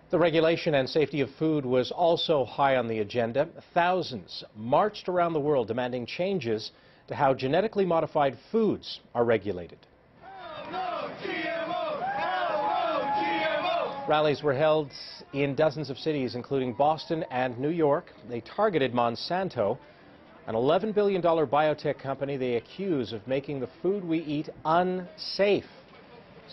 The regulation and safety of food was also high on the agenda. Thousands marched around the world demanding changes to how genetically modified foods are regulated. Rallies were held in dozens of cities, including Boston and New York. They targeted Monsanto, an $11 billion biotech company they accuse of making the food we eat unsafe.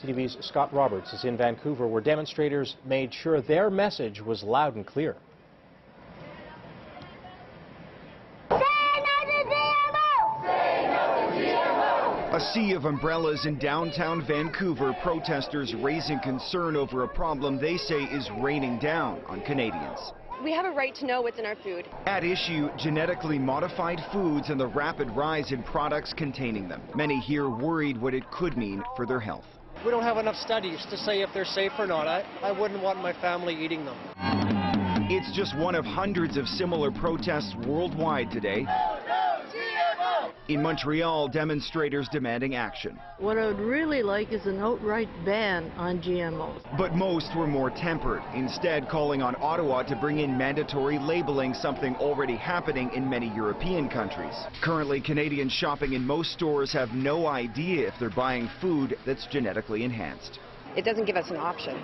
CTV's Scott Roberts is in Vancouver, where demonstrators made sure their message was loud and clear. A sea of umbrellas in downtown Vancouver, protesters raising concern over a problem they say is raining down on Canadians. We have a right to know what's in our food. At issue, genetically modified foods and the rapid rise in products containing them. Many here worried what it could mean for their health. We don't have enough studies to say if they're safe or not. I wouldn't want my family eating them. It's just one of hundreds of similar protests worldwide today. In Montreal, demonstrators demanding action. What I would really like is an outright ban on GMOs. But most were more tempered, instead calling on Ottawa to bring in mandatory labeling, something already happening in many European countries. Currently, Canadians shopping in most stores have no idea if they're buying food that's genetically enhanced. It doesn't give us an option,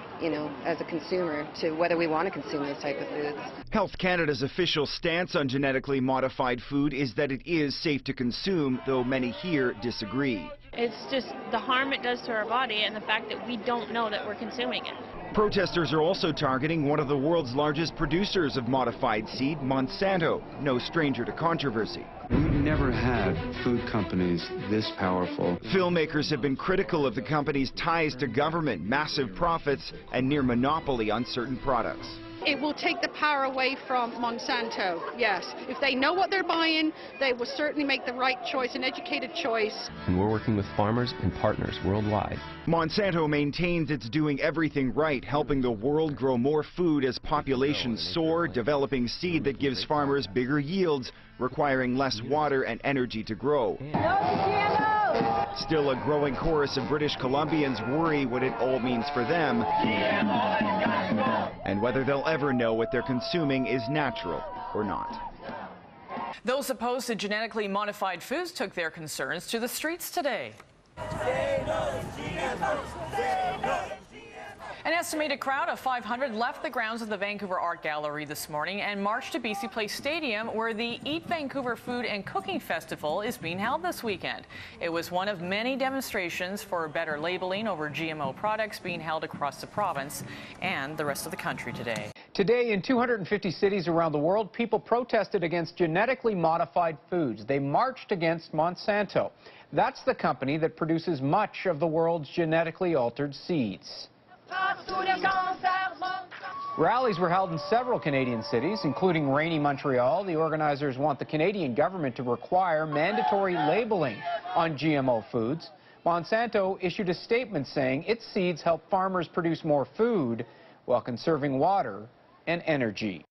as a consumer, to whether we want to consume these type of foods. Health Canada's official stance on genetically modified food is that it is safe to consume, though many here disagree. It's just the harm it does to our body and the fact that we don't know that we're consuming it. Protesters are also targeting one of the world's largest producers of modified seed, Monsanto, no stranger to controversy. We've never had food companies this powerful. Filmmakers have been critical of the company's ties to government, massive profits, and near monopoly on certain products. It will take the power away from Monsanto, yes. If they know what they're buying, they will certainly make the right choice, an educated choice. And we're working with farmers and partners worldwide. Monsanto maintains it's doing everything right, helping the world grow more food as populations soar, developing seed that gives farmers bigger yields, requiring less water and energy to grow. Still, a growing chorus of British Columbians worry what it all means for them and whether they'll ever know what they're consuming is natural or not. Those opposed to genetically modified foods took their concerns to the streets today. Say no to GMOs. Say no to GMOs. An estimated crowd of 500 left the grounds of the Vancouver Art Gallery this morning and marched to BC Place Stadium, where the Eat Vancouver Food and Cooking Festival is being held this weekend. It was one of many demonstrations for better labeling over GMO products being held across the province and the rest of the country today. Today, in 250 cities around the world, people protested against genetically modified foods. They marched against Monsanto. That's the company that produces much of the world's genetically altered seeds. Rallies were held in several Canadian cities, including rainy Montreal. The organizers want the Canadian government to require mandatory labeling on GMO foods. Monsanto issued a statement saying its seeds help farmers produce more food while conserving water and energy.